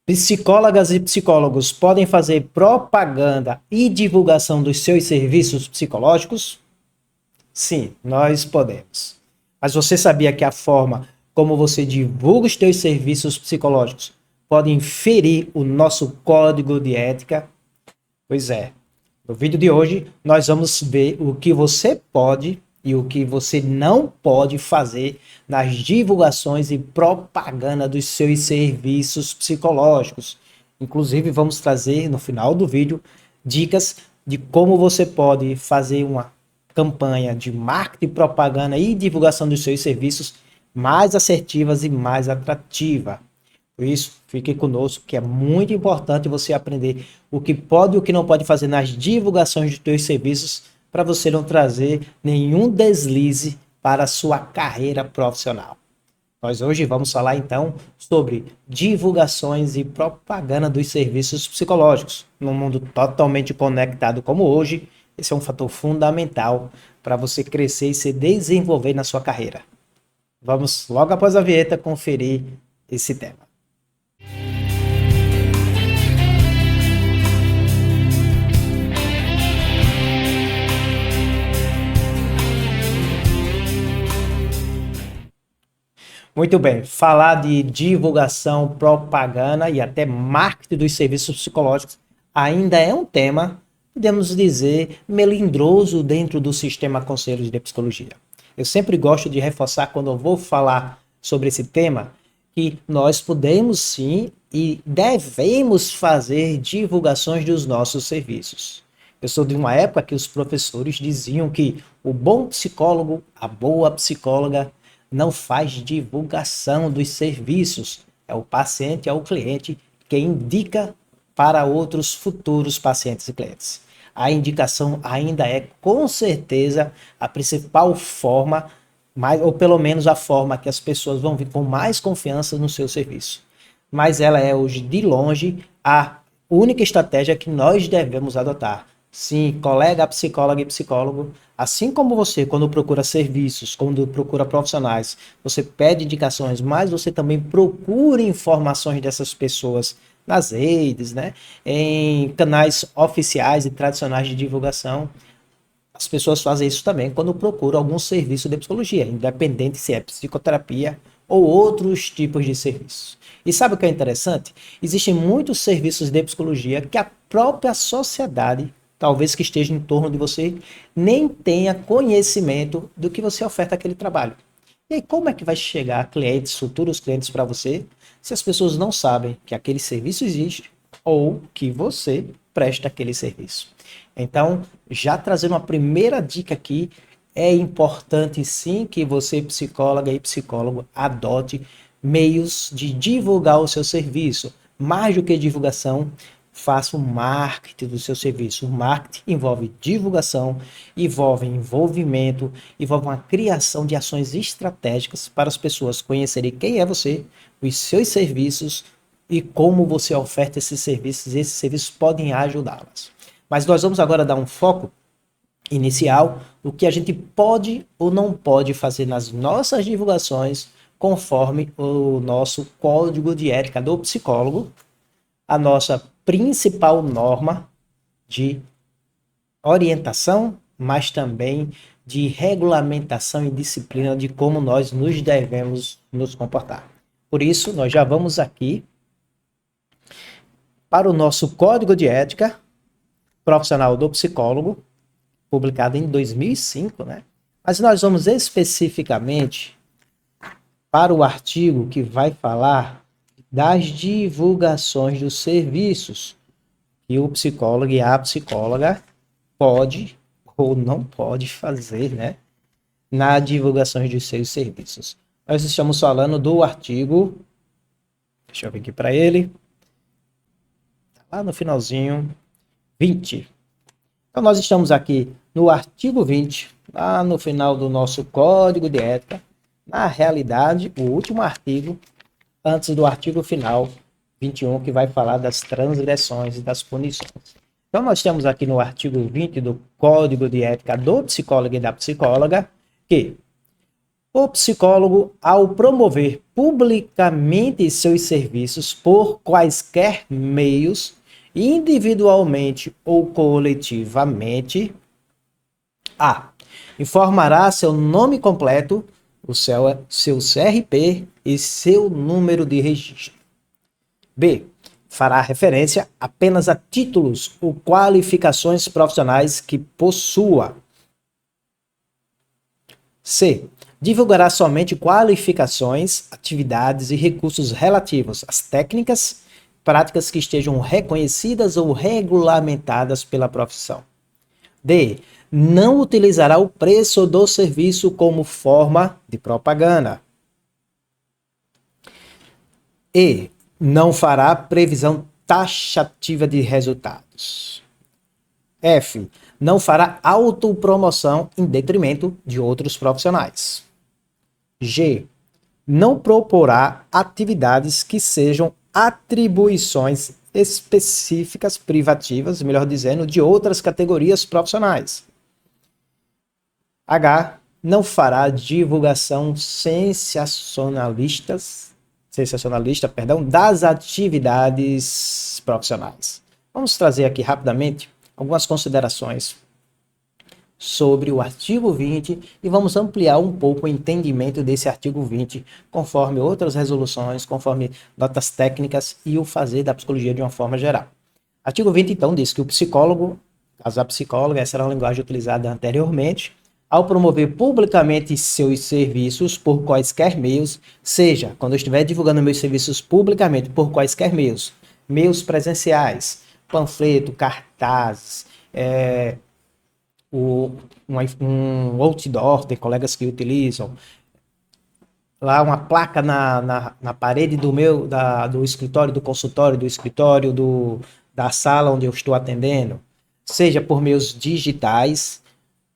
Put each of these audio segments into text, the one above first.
Psicólogas e psicólogos podem fazer propaganda e divulgação dos seus serviços psicológicos? Sim, nós podemos. Mas você sabia que a forma como você divulga os seus serviços psicológicos pode inferir o nosso código de ética? Pois é. No vídeo de hoje, nós vamos ver o que você pode e o que você não pode fazer nas divulgações e propaganda dos seus serviços psicológicos. Inclusive, vamos trazer no final do vídeo dicas de como você pode fazer uma campanha de marketing, propaganda e divulgação dos seus serviços mais assertivas e mais atrativa. Por isso, fique conosco, que é muito importante você aprender o que pode e o que não pode fazer nas divulgações dos seus serviços para você não trazer nenhum deslize para a sua carreira profissional. Nós hoje vamos falar então sobre divulgações e propaganda dos serviços psicológicos. Num mundo totalmente conectado como hoje, esse é um fator fundamental para você crescer e se desenvolver na sua carreira. Vamos logo após a vinheta conferir esse tema. Muito bem, falar de divulgação, propaganda e até marketing dos serviços psicológicos ainda é um tema, podemos dizer, melindroso dentro do sistema Conselhos de Psicologia. Eu sempre gosto de reforçar quando eu vou falar sobre esse tema que nós podemos sim e devemos fazer divulgações dos nossos serviços. Eu sou de uma época que os professores diziam que o bom psicólogo, a boa psicóloga, não faz divulgação dos serviços. É o paciente, é o cliente que indica para outros futuros pacientes e clientes. A indicação ainda é, com certeza, a principal forma, ou pelo menos a forma que as pessoas vão vir com mais confiança no seu serviço. Mas ela é hoje, de longe, a única estratégia que nós devemos adotar. Sim, colega psicóloga e psicólogo, assim como você, quando procura serviços, quando procura profissionais, você pede indicações, mas você também procura informações dessas pessoas nas redes, né? Em canais oficiais e tradicionais de divulgação. As pessoas fazem isso também quando procuram algum serviço de psicologia, independente se é psicoterapia ou outros tipos de serviços. E sabe o que é interessante? Existem muitos serviços de psicologia que a própria sociedade, talvez que esteja em torno de você, nem tenha conhecimento do que você oferta aquele trabalho. E aí, como é que vai chegar clientes, futuros clientes para você, se as pessoas não sabem que aquele serviço existe ou que você presta aquele serviço? Então, já trazendo uma primeira dica aqui, é importante sim que você, psicóloga e psicólogo, adote meios de divulgar o seu serviço. Mais do que divulgação, faça o marketing do seu serviço. O marketing envolve divulgação, envolve envolvimento, envolve uma criação de ações estratégicas para as pessoas conhecerem quem é você, os seus serviços e como você oferta esses serviços. E esses serviços podem ajudá-las. Mas nós vamos agora dar um foco inicial no que a gente pode ou não pode fazer nas nossas divulgações, conforme o nosso código de ética do psicólogo, a nossa principal norma de orientação, mas também de regulamentação e disciplina de como nós nos devemos nos comportar. Por isso, nós já vamos aqui para o nosso código de ética profissional do psicólogo, publicado em 2005, né? Mas nós vamos especificamente para o artigo que vai falar das divulgações dos serviços que o psicólogo e a psicóloga pode ou não pode fazer, né, na divulgação dos seus serviços. Nós estamos falando do artigo, deixa eu vir aqui para ele, lá no finalzinho, 20. Então nós estamos aqui no artigo 20, lá no final do nosso código de ética, na realidade, o último artigo, antes do artigo final 21, que vai falar das transgressões e das punições. Então nós temos aqui no artigo 20 do Código de Ética do Psicólogo e da Psicóloga, que O psicólogo, ao promover publicamente seus serviços por quaisquer meios, individualmente ou coletivamente, a. Informará seu nome completo, seu CRP e seu número de registro. B. Fará referência apenas a títulos ou qualificações profissionais que possua. C. Divulgará somente qualificações, atividades e recursos relativos às técnicas, práticas que estejam reconhecidas ou regulamentadas pela profissão. D. Não utilizará o preço do serviço como forma de propaganda. E. Não fará previsão taxativa de resultados. F. Não fará autopromoção em detrimento de outros profissionais. G. Não proporá atividades que sejam atribuições específicas privativas, melhor dizendo, de outras categorias profissionais. H. Não fará divulgação sensacionalista, das atividades profissionais. Vamos trazer aqui rapidamente algumas considerações sobre o artigo 20 e vamos ampliar um pouco o entendimento desse artigo 20, conforme outras resoluções, conforme notas técnicas e o fazer da psicologia de uma forma geral. Artigo 20, então, diz que o psicólogo, caso a psicóloga, essa era a linguagem utilizada anteriormente, ao promover publicamente seus serviços por quaisquer meios, seja, quando eu estiver divulgando meus serviços publicamente por quaisquer meios, meios presenciais, panfleto, cartazes, um outdoor, tem colegas que utilizam, lá uma placa na parede do escritório, do consultório, do escritório, da sala onde eu estou atendendo, seja por meios digitais,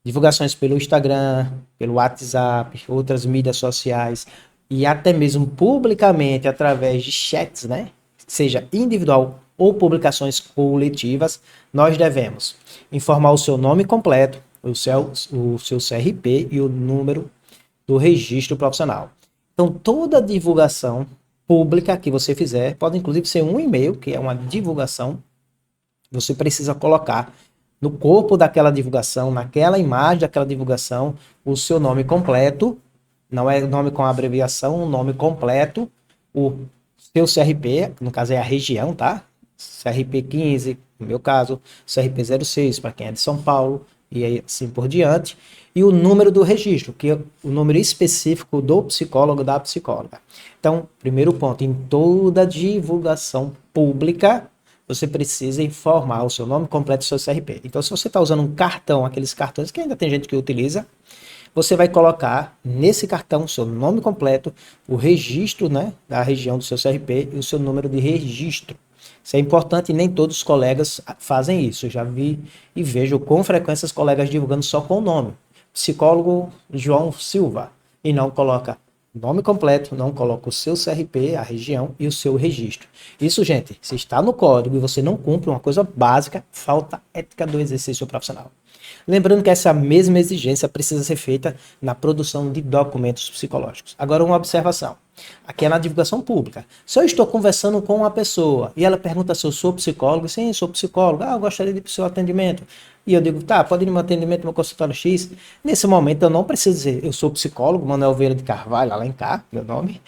divulgações pelo Instagram, pelo WhatsApp, outras mídias sociais, e até mesmo publicamente através de chats, né? Seja individual ou publicações coletivas, nós devemos informar o seu nome completo, o seu CRP e o número do registro profissional. Então, toda divulgação pública que você fizer, pode inclusive ser um e-mail, que é uma divulgação, você precisa colocar no corpo daquela divulgação, naquela imagem daquela divulgação, o seu nome completo, não é nome com abreviação, o nome completo, o seu CRP, no caso é a região, tá? CRP 15, no meu caso, CRP 06, para quem é de São Paulo, e aí assim por diante, e o número do registro, que é o número específico do psicólogo, da psicóloga. Então, primeiro ponto, em toda divulgação pública, você precisa informar o seu nome completo e seu CRP. Então, se você está usando um cartão, aqueles cartões que ainda tem gente que utiliza, você vai colocar nesse cartão o seu nome completo, o registro, né, da região do seu CRP e o seu número de registro. Isso é importante e nem todos os colegas fazem isso. Eu já vi e vejo com frequência os colegas divulgando só com o nome. Psicólogo João Silva. E não coloca nome completo, não coloca o seu CRP, a região e o seu registro. Isso, gente, se está no código e você não cumpre uma coisa básica, falta ética do exercício profissional. Lembrando que essa mesma exigência precisa ser feita na produção de documentos psicológicos. Agora, uma observação. Aqui é na divulgação pública. Se eu estou conversando com uma pessoa e ela pergunta se eu sou psicólogo, sim, sou psicólogo, eu gostaria de ir para o seu atendimento. E eu digo, tá, pode ir no meu atendimento no meu consultório X. Nesse momento eu não preciso dizer, eu sou psicólogo, Manuel Vieira de Carvalho, Alencar, meu nome,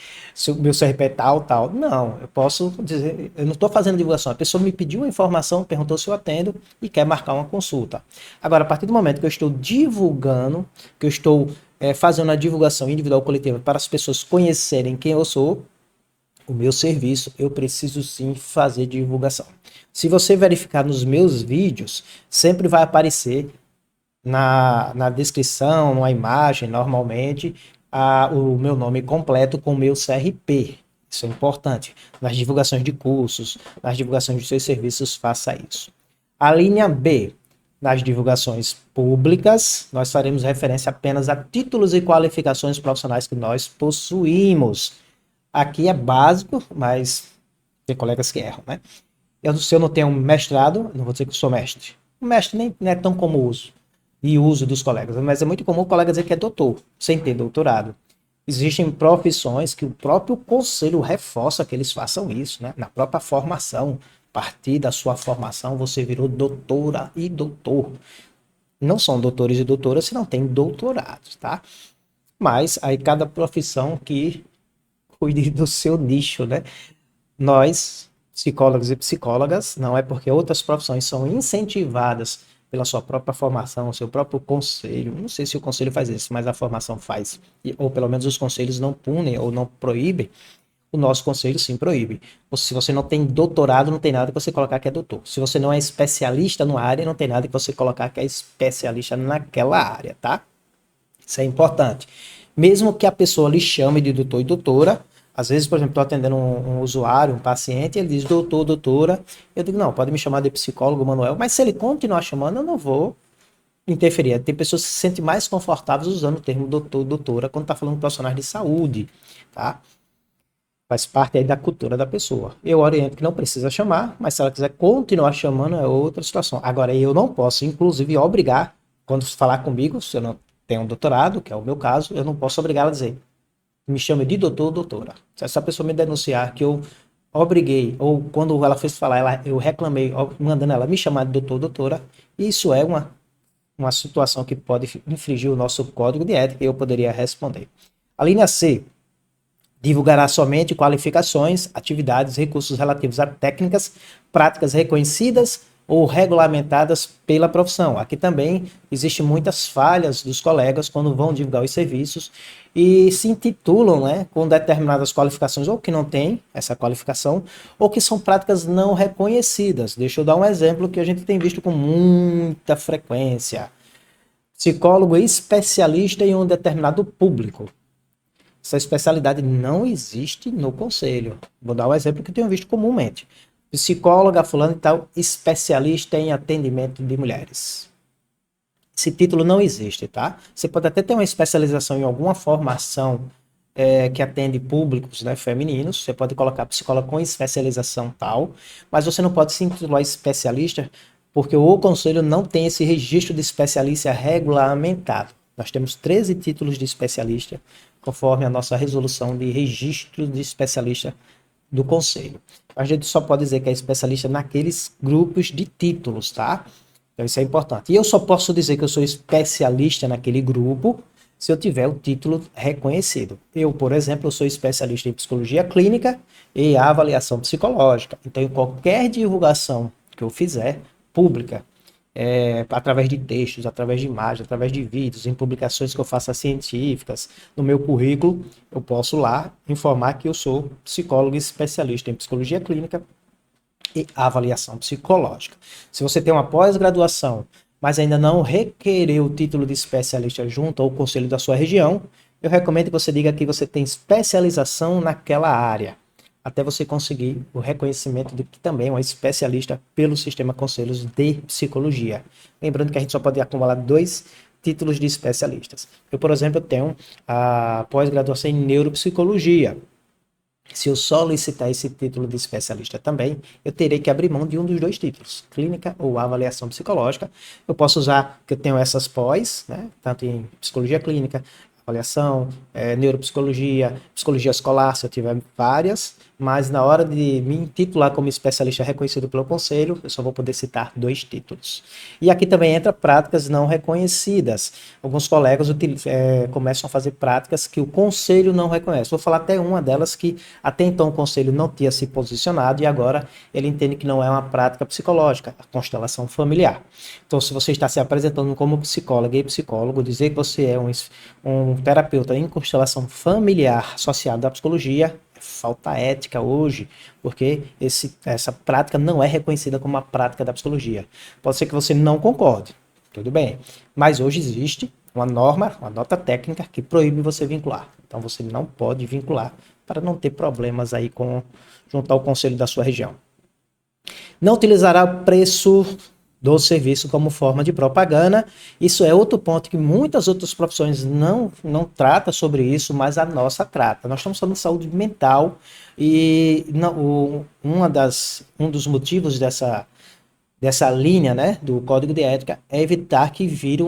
meu CRP é tal, tal. Não, eu posso dizer, eu não estou fazendo divulgação. A pessoa me pediu uma informação, perguntou se eu atendo e quer marcar uma consulta. Agora, a partir do momento que eu estou divulgando, que eu estou fazendo a divulgação individual coletiva para as pessoas conhecerem quem eu sou, o meu serviço, eu preciso sim fazer divulgação. Se você verificar nos meus vídeos, sempre vai aparecer na descrição, numa imagem, normalmente, o meu nome completo com o meu CRP. Isso é importante. Nas divulgações de cursos, nas divulgações de seus serviços, faça isso. A linha B. Nas divulgações públicas, nós faremos referência apenas a títulos e qualificações profissionais que nós possuímos. Aqui é básico, mas tem colegas que erram, né? Se eu não tenho um mestrado, não vou dizer que eu sou mestre. O mestre nem é tão comum uso dos colegas, mas é muito comum o colega dizer que é doutor, sem ter doutorado. Existem profissões que o próprio conselho reforça que eles façam isso, né? Na própria formação, a partir da sua formação, você virou doutora e doutor. Não são doutores e doutoras se não têm doutorados, tá? Mas aí cada profissão que cuide do seu nicho, né? Nós, psicólogos e psicólogas, não é porque outras profissões são incentivadas pela sua própria formação, seu próprio conselho. Não sei se o conselho faz isso, mas a formação faz. Ou pelo menos os conselhos não punem ou não proíbem. O nosso conselho sim proíbe. Ou se você não tem doutorado, não tem nada que você colocar que é doutor. Se você não é especialista numa área, não tem nada que você colocar que é especialista naquela área, tá? Isso é importante. Mesmo que a pessoa lhe chame de doutor e doutora, às vezes, por exemplo, estou atendendo um usuário, um paciente, ele diz doutor, doutora. Eu digo, não, pode me chamar de psicólogo, Manuel, mas se ele continuar chamando, eu não vou interferir. Tem pessoas que se sentem mais confortáveis usando o termo doutor, doutora, quando está falando de profissionais de saúde, tá? Faz parte aí da cultura da pessoa. Eu oriento que não precisa chamar, mas se ela quiser continuar chamando, é outra situação. Agora, eu não posso, inclusive, obrigar, quando falar comigo, se eu não tenho um doutorado, que é o meu caso, eu não posso obrigar ela a dizer, me chame de doutor ou doutora. Se essa pessoa me denunciar que eu obriguei, ou quando ela fez falar, eu reclamei, mandando ela me chamar de doutor ou doutora, isso é uma situação que pode infringir o nosso código de ética e eu poderia responder. A linha C. Divulgará somente qualificações, atividades, recursos relativos a técnicas, práticas reconhecidas ou regulamentadas pela profissão. Aqui também existem muitas falhas dos colegas quando vão divulgar os serviços e se intitulam, né, com determinadas qualificações ou que não tem essa qualificação ou que são práticas não reconhecidas. Deixa eu dar um exemplo que a gente tem visto com muita frequência. Psicólogo especialista em um determinado público. Essa especialidade não existe no conselho. Vou dar um exemplo que eu tenho visto comumente. Psicóloga fulano e tal, especialista em atendimento de mulheres. Esse título não existe, tá? Você pode até ter uma especialização em alguma formação que atende públicos, né, femininos. Você pode colocar psicóloga com especialização tal, mas você não pode se intitular especialista porque o conselho não tem esse registro de especialista regulamentado. Nós temos 13 títulos de especialista, conforme a nossa resolução de registro de especialista do conselho. A gente só pode dizer que é especialista naqueles grupos de títulos, tá? Então isso é importante. E eu só posso dizer que eu sou especialista naquele grupo se eu tiver o título reconhecido. Eu, por exemplo, sou especialista em psicologia clínica e avaliação psicológica. Então, em qualquer divulgação que eu fizer, pública, através de textos, através de imagens, através de vídeos, em publicações que eu faça científicas, no meu currículo, eu posso lá informar que eu sou psicólogo especialista em psicologia clínica e avaliação psicológica. Se você tem uma pós-graduação, mas ainda não requereu o título de especialista junto ao conselho da sua região, eu recomendo que você diga que você tem especialização naquela área, até você conseguir o reconhecimento de que também é um especialista pelo sistema conselhos de psicologia. Lembrando que a gente só pode acumular 2 títulos de especialistas. Eu, por exemplo, tenho a pós-graduação em neuropsicologia. Se eu solicitar esse título de especialista também, eu terei que abrir mão de um dos 2 títulos, clínica ou avaliação psicológica. Eu posso usar, que eu tenho essas pós, né, tanto em psicologia clínica, avaliação, neuropsicologia, psicologia escolar, se eu tiver várias, mas na hora de me intitular como especialista reconhecido pelo conselho, eu só vou poder citar 2 títulos. E aqui também entra práticas não reconhecidas. Alguns colegas começam a fazer práticas que o conselho não reconhece. Vou falar até uma delas que até então o conselho não tinha se posicionado e agora ele entende que não é uma prática psicológica, a constelação familiar. Então, se você está se apresentando como psicóloga e psicólogo, dizer que você é um terapeuta em constelação familiar associado à psicologia, falta ética hoje, porque essa prática não é reconhecida como uma prática da psicologia. Pode ser que você não concorde, tudo bem, mas hoje existe uma norma, uma nota técnica que proíbe você vincular. Então você não pode vincular para não ter problemas aí junto ao conselho da sua região. Não utilizará o preço do serviço como forma de propaganda. Isso é outro ponto que muitas outras profissões não tratam sobre isso, mas a nossa trata. Nós estamos falando de saúde mental e um dos motivos dessa linha, né, do código de ética é evitar que vire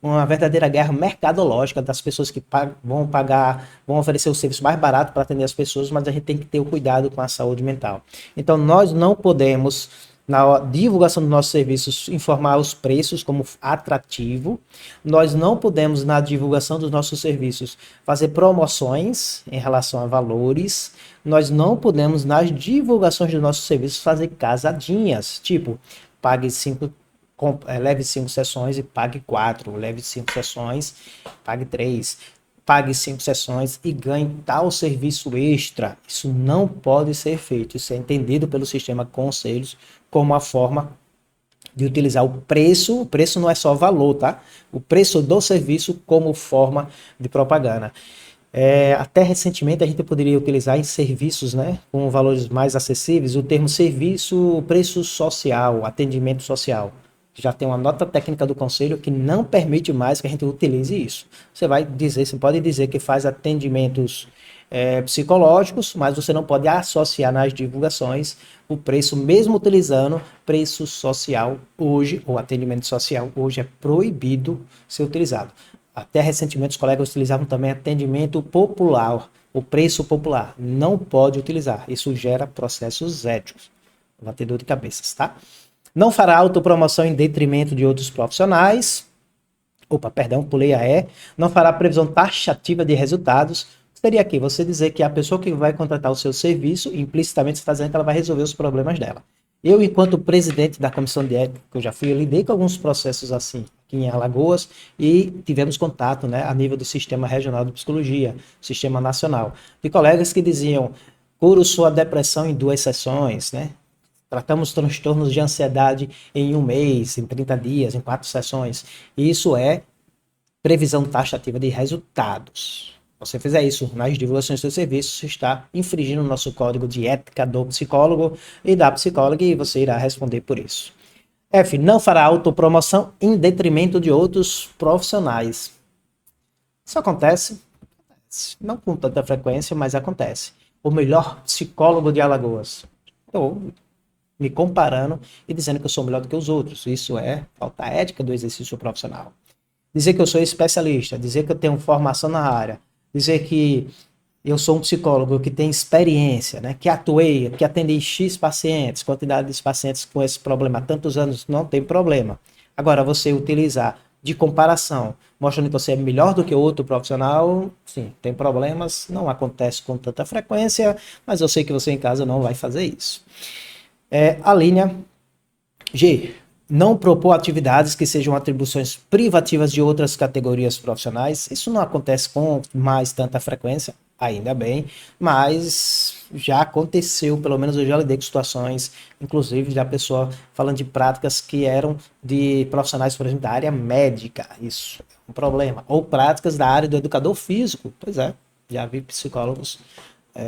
uma verdadeira guerra mercadológica das pessoas que vão pagar, vão oferecer o serviço mais barato para atender as pessoas, mas a gente tem que ter o cuidado com a saúde mental. Então, nós não podemos, na divulgação dos nossos serviços, informar os preços como atrativo. Nós não podemos, na divulgação dos nossos serviços, fazer promoções em relação a valores. Nós não podemos, nas divulgações dos nossos serviços, fazer casadinhas, tipo, pague 5, leve 5 sessões e pague 4, leve 5 sessões, pague 3, pague 5 sessões e ganhe tal serviço extra. Isso não pode ser feito. Isso é entendido pelo sistema conselhos como a forma de utilizar o preço não é só valor, tá? O preço do serviço como forma de propaganda. Até recentemente a gente poderia utilizar em serviços, né, com valores mais acessíveis, o termo serviço, preço social, atendimento social. Já tem uma nota técnica do conselho que não permite mais que a gente utilize isso. Você pode dizer que faz atendimentos psicológicos, mas você não pode associar nas divulgações o preço, mesmo utilizando preço social hoje, ou atendimento social hoje é proibido ser utilizado. Até recentemente os colegas utilizavam também atendimento popular, o preço popular. Não pode utilizar, isso gera processos éticos. Vai ter dor de cabeças, tá? Não fará autopromoção em detrimento de outros profissionais. Opa, perdão, pulei a E. Não fará previsão taxativa de resultados. Seria aqui você dizer que a pessoa que vai contratar o seu serviço, implicitamente você está dizendo que ela vai resolver os problemas dela. Eu, enquanto presidente da comissão de ética, que eu já fui, eu lidei com alguns processos assim, aqui em Alagoas, e tivemos contato, né, a nível do Sistema Regional de Psicologia, Sistema Nacional, de colegas que diziam, curo sua depressão em 2 sessões, né? Tratamos transtornos de ansiedade em 1 mês, em 30 dias, em 4 sessões. Isso é previsão taxativa de resultados. Você fizer isso nas divulgações do seu serviço, você está infringindo o nosso código de ética do psicólogo e da psicóloga e você irá responder por isso. F. Não fará autopromoção em detrimento de outros profissionais. Isso acontece, não com tanta frequência, mas acontece. O melhor psicólogo de Alagoas. Eu me comparando e dizendo que eu sou melhor do que os outros. Isso é falta ética do exercício profissional. Dizer que eu sou especialista, dizer que eu tenho formação na área, dizer que eu sou um psicólogo que tem experiência, né, que atuei, que atendi X pacientes, quantidade de pacientes com esse problema há tantos anos, não tem problema. Agora, você utilizar de comparação, mostrando que você é melhor do que outro profissional, sim, tem problemas, não acontece com tanta frequência, mas eu sei que você em casa não vai fazer isso. A linha G. Não propor atividades que sejam atribuições privativas de outras categorias profissionais. Isso não acontece com mais tanta frequência, ainda bem, mas já aconteceu, pelo menos eu já lidei com situações, inclusive da pessoa falando de práticas que eram de profissionais, por exemplo, da área médica. Isso é um problema. Ou práticas da área do educador físico. Pois é, já vi psicólogos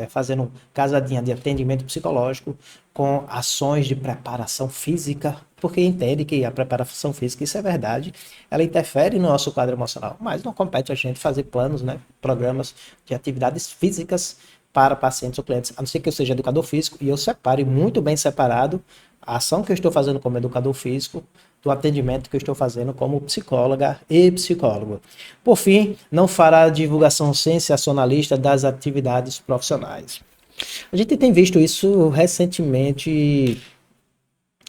fazendo casadinha de atendimento psicológico com ações de preparação física, porque entende que a preparação física, isso é verdade, ela interfere no nosso quadro emocional, mas não compete a gente fazer planos, né, programas de atividades físicas para pacientes ou clientes, a não ser que eu seja educador físico e eu separe muito bem separado a ação que eu estou fazendo como educador físico do atendimento que eu estou fazendo como psicóloga e psicólogo. Por fim, não fará divulgação sensacionalista das atividades profissionais. A gente tem visto isso recentemente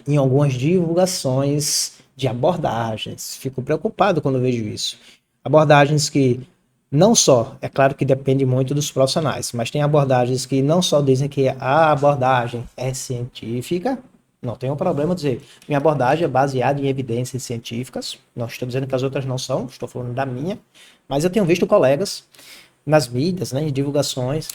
em algumas divulgações de abordagens. Fico preocupado quando vejo isso. Abordagens que não só, é claro que depende muito dos profissionais, mas tem abordagens que não só dizem que a abordagem é científica, não tem um problema dizer, minha abordagem é baseada em evidências científicas, não estou dizendo que as outras não são, estou falando da minha, mas eu tenho visto colegas nas mídias, né, em divulgações,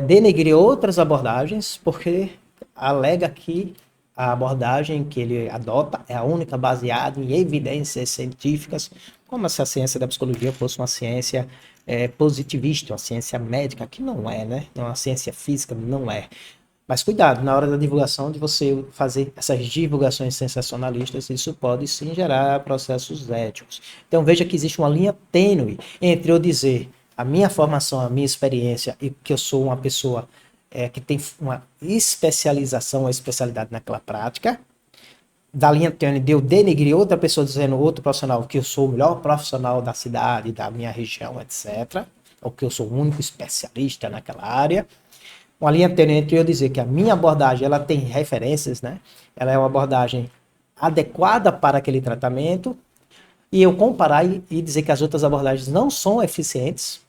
denegrir outras abordagens, porque alega que a abordagem que ele adota é a única baseada em evidências científicas, como se a ciência da psicologia fosse uma ciência positivista, uma ciência médica, que não é, né? Não é uma ciência física, não é. Mas cuidado, na hora da divulgação, de você fazer essas divulgações sensacionalistas, isso pode sim gerar processos éticos. Então veja que existe uma linha tênue entre eu dizer a minha formação, a minha experiência e que eu sou uma pessoa que tem uma especialização, uma especialidade naquela prática, da linha tênue de eu denegrir outra pessoa dizendo, outro profissional, que eu sou o melhor profissional da cidade, da minha região, etc. Ou que eu sou o único especialista naquela área. Uma linha tênue entre eu dizer que a minha abordagem ela tem referências, né? Ela é uma abordagem adequada para aquele tratamento, e eu comparar e dizer que as outras abordagens não são eficientes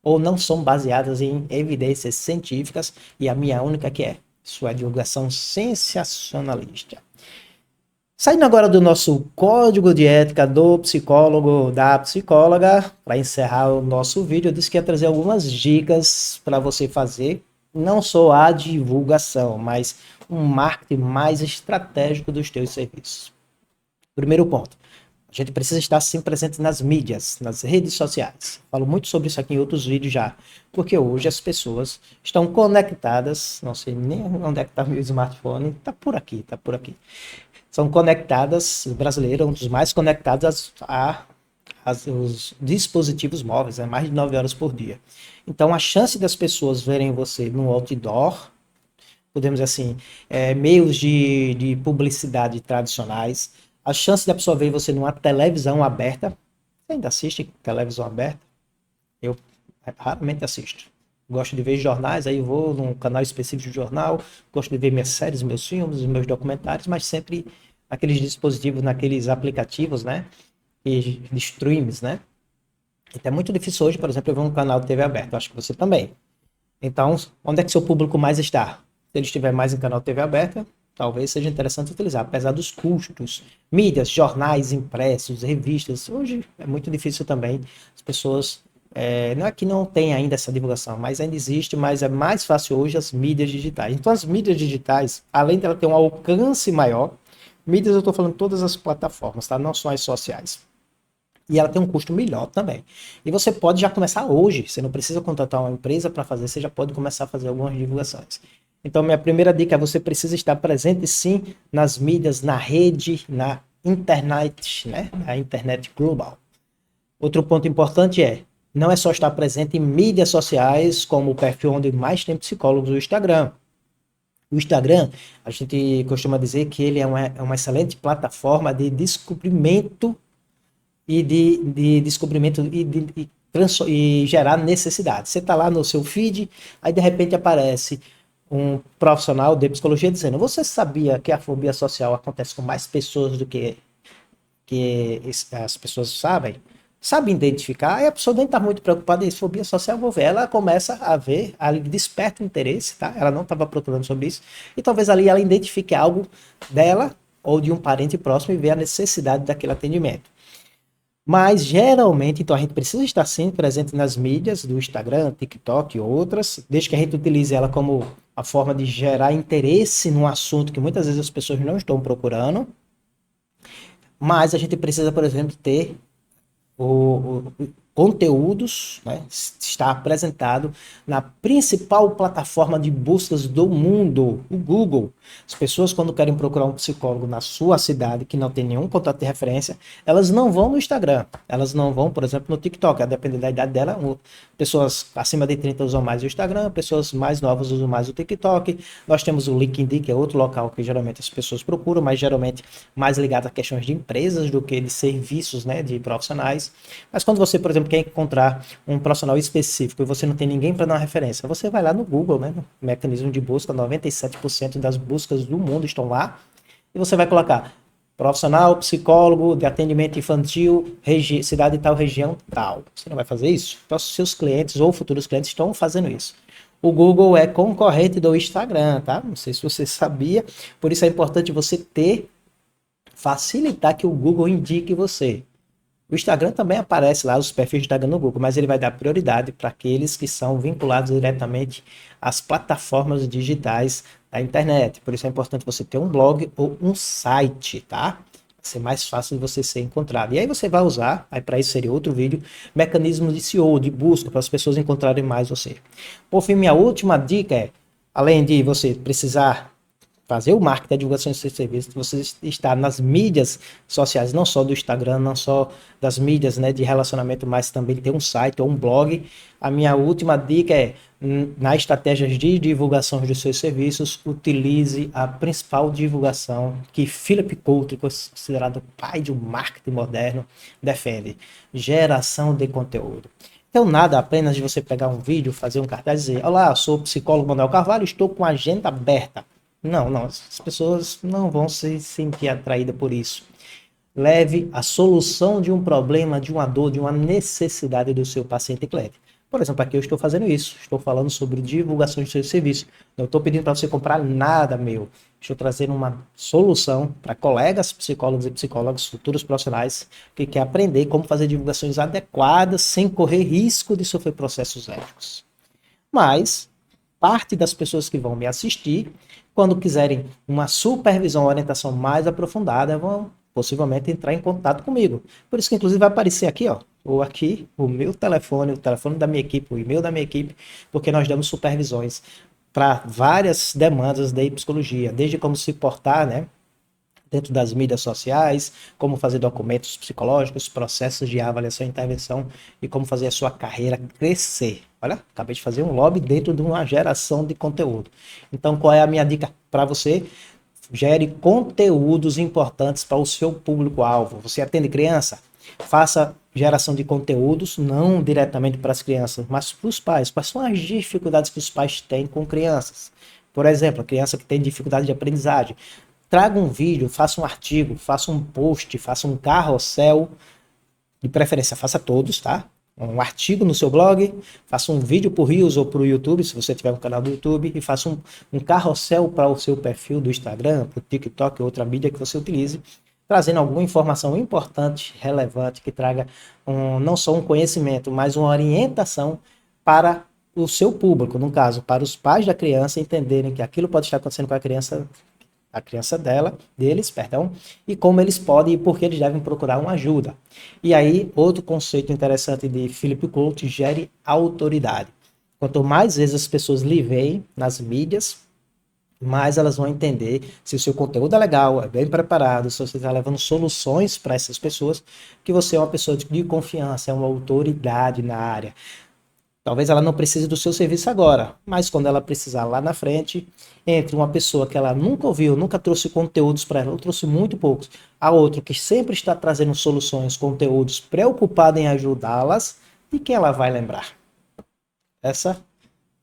ou não são baseadas em evidências científicas, e a minha única que é. Isso é divulgação sensacionalista. Saindo agora do nosso código de ética do psicólogo, da psicóloga, para encerrar o nosso vídeo, eu disse que ia trazer algumas dicas para você fazer, não só a divulgação, mas um marketing mais estratégico dos teus serviços. Primeiro ponto, a gente precisa estar sempre presente nas mídias, nas redes sociais. Falo muito sobre isso aqui em outros vídeos já, porque hoje as pessoas estão conectadas, não sei nem onde é que está meu smartphone, está por aqui, está por aqui. São conectadas, o brasileiro é um dos mais conectados aos dispositivos móveis, mais de 9 horas por dia. Então a chance das pessoas verem você no outdoor, podemos dizer assim, meios de publicidade tradicionais, a chance da pessoa ver você numa televisão aberta, você ainda assiste televisão aberta? Eu raramente assisto. Gosto de ver jornais, aí eu vou num canal específico de jornal, gosto de ver minhas séries, meus filmes, meus documentários, mas sempre naqueles dispositivos, naqueles aplicativos, né? E de streams, né? Então é muito difícil hoje, por exemplo, eu ver um canal de TV aberto, acho que você também. Então, onde é que seu público mais está? Se ele estiver mais em canal de TV aberta, talvez seja interessante utilizar, apesar dos custos. Mídias, jornais impressos, revistas, hoje é muito difícil também. As pessoas, não é que não tem ainda essa divulgação, mas ainda existe, mas é mais fácil hoje as mídias digitais. Então as mídias digitais, além dela ter um alcance maior, mídias eu estou falando todas as plataformas, tá? Não só as sociais. E ela tem um custo melhor também. E você pode já começar hoje. Você não precisa contratar uma empresa para fazer, você já pode começar a fazer algumas divulgações. Então, minha primeira dica é você precisa estar presente, sim, nas mídias, na rede, na internet, né? Na internet global. Outro ponto importante não é só estar presente em mídias sociais, como o perfil onde mais tem psicólogos, o Instagram. O Instagram, a gente costuma dizer que ele é uma excelente plataforma de descobrimento de descobrimento e gerar necessidade. Você está lá no seu feed, aí de repente aparece um profissional de psicologia dizendo: você sabia que a fobia social acontece com mais pessoas do que as pessoas sabem? Sabe identificar, aí a pessoa nem está muito preocupada em fobia social, vou ver. Ela começa a ver, ali desperta o interesse, tá? Ela não estava procurando sobre isso, e talvez ali ela identifique algo dela ou de um parente próximo e vê a necessidade daquele atendimento. Mas geralmente, então a gente precisa estar sempre presente nas mídias do Instagram, TikTok e outras, desde que a gente utilize ela como a forma de gerar interesse num assunto que muitas vezes as pessoas não estão procurando. Mas a gente precisa, por exemplo, ter conteúdos, né, está apresentado na principal plataforma de buscas do mundo, o Google. As pessoas, quando querem procurar um psicólogo na sua cidade, que não tem nenhum contato de referência, elas não vão no Instagram, elas não vão, por exemplo, no TikTok, a depender da idade dela. Pessoas acima de 30 usam mais o Instagram, pessoas mais novas usam mais o TikTok. Nós temos o LinkedIn, que é outro local que geralmente as pessoas procuram, mas geralmente mais ligado a questões de empresas do que de serviços, né, de profissionais. Mas quando você, por exemplo, quer encontrar um profissional específico e você não tem ninguém para dar uma referência, você vai lá no Google, né, no mecanismo de busca, 97% das buscas do mundo estão lá, e você vai colocar profissional, psicólogo, de atendimento infantil, cidade tal, região tal. Você não vai fazer isso? Então, seus clientes ou futuros clientes estão fazendo isso. O Google é concorrente do Instagram, tá? Não sei se você sabia, por isso é importante você facilitar que o Google indique você. O Instagram também aparece lá, os perfis do Instagram no Google, mas ele vai dar prioridade para aqueles que são vinculados diretamente às plataformas digitais da internet. Por isso é importante você ter um blog ou um site, tá? Vai ser mais fácil de você ser encontrado. E aí você vai usar, aí para isso seria outro vídeo, mecanismos de SEO, de busca, para as pessoas encontrarem mais você. Por fim, minha última dica além de você precisar fazer o marketing, a divulgação do seu serviço, você está nas mídias sociais, não só do Instagram, não só das mídias, né, de relacionamento, mas também ter um site ou um blog. A minha última dica é, na estratégia de divulgação dos seus serviços, utilize a principal divulgação que Philip Kotler, considerado o pai de um marketing moderno, defende: geração de conteúdo. Então, nada apenas de você pegar um vídeo, fazer um cartaz e dizer: olá, sou o psicólogo Manuel Carvalho, estou com a agenda aberta. Não, as pessoas não vão se sentir atraídas por isso. Leve a solução de um problema, de uma dor, de uma necessidade do seu paciente e cliente. Por exemplo, aqui eu estou fazendo isso, estou falando sobre divulgação de seu serviço. Não estou pedindo para você comprar nada meu. Estou trazendo uma solução para colegas psicólogos e psicólogas, futuros profissionais, que querem aprender como fazer divulgações adequadas sem correr risco de sofrer processos éticos. Mas parte das pessoas que vão me assistir, quando quiserem uma supervisão, orientação mais aprofundada, vão possivelmente entrar em contato comigo. Por isso que inclusive vai aparecer aqui, ó, ou aqui, o meu telefone, o telefone da minha equipe, o e-mail da minha equipe, porque nós damos supervisões para várias demandas de psicologia, desde como se portar, né, dentro das mídias sociais, como fazer documentos psicológicos, processos de avaliação e intervenção e como fazer a sua carreira crescer. Olha, acabei de fazer um lobby dentro de uma geração de conteúdo. Então, qual é a minha dica para você? Gere conteúdos importantes para o seu público-alvo. Você atende criança? Faça geração de conteúdos, não diretamente para as crianças, mas para os pais. Quais são as dificuldades que os pais têm com crianças? Por exemplo, a criança que tem dificuldade de aprendizagem. Traga um vídeo, faça um artigo, faça um post, faça um carrossel, de preferência faça todos, tá? Um artigo no seu blog, faça um vídeo para o Reels ou para o YouTube, se você tiver um canal do YouTube, e faça um carrossel para o seu perfil do Instagram, para o TikTok, outra mídia que você utilize, trazendo alguma informação importante, relevante, que traga não só um conhecimento, mas uma orientação para o seu público, no caso, para os pais da criança entenderem que aquilo pode estar acontecendo com a criança deles, e como eles podem e por que eles devem procurar uma ajuda. E aí, outro conceito interessante de Philip Kotler: gere autoridade. Quanto mais vezes as pessoas lhe veem nas mídias, mais elas vão entender se o seu conteúdo é legal, é bem preparado, se você está levando soluções para essas pessoas, que você é uma pessoa de confiança, é uma autoridade na área. Talvez ela não precise do seu serviço agora, mas quando ela precisar lá na frente, entre uma pessoa que ela nunca ouviu, nunca trouxe conteúdos para ela, ou trouxe muito poucos, a outra que sempre está trazendo soluções, conteúdos, preocupada em ajudá-las, de quem ela vai lembrar? Essa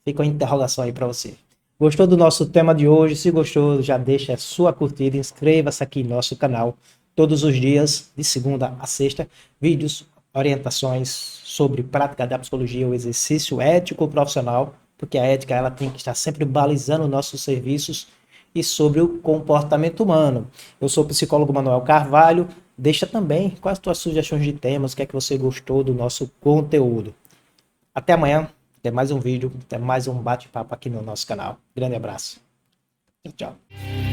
fica uma interrogação aí para você. Gostou do nosso tema de hoje? Se gostou, já deixa a sua curtida, inscreva-se aqui no nosso canal. Todos os dias, de segunda a sexta, vídeos, orientações sobre prática da psicologia, o exercício ético profissional, porque a ética ela tem que estar sempre balizando nossos serviços, e sobre o comportamento humano. Eu sou o psicólogo Manuel Carvalho. Deixa também quais as tuas sugestões de temas, o que é que você gostou do nosso conteúdo. Até amanhã, até mais um vídeo, até mais um bate-papo aqui no nosso canal. Grande abraço. Tchau, tchau.